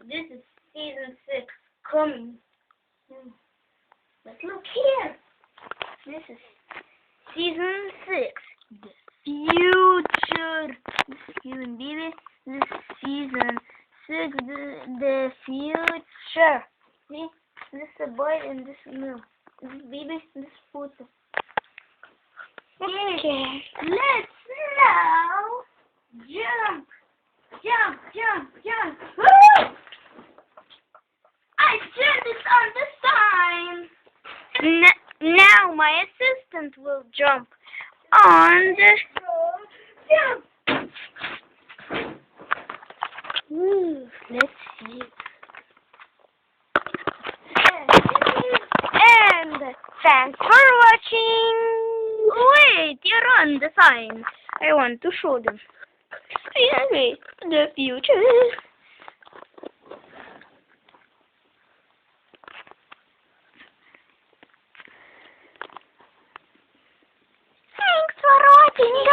This is season 6 coming. But look here. This is season 6. The future. This is season baby. This is season 6. The future. See? This is a boy and this is milk. This is baby. This is food. Okay. Let's now jump. Jump, jump, jump. Woo! I turned it on the sign. Now my assistant will jump on the jump. Let's see. And thanks for watching. Wait, you're on the sign. I want to show them. Anyway, the future. Thanks for watching.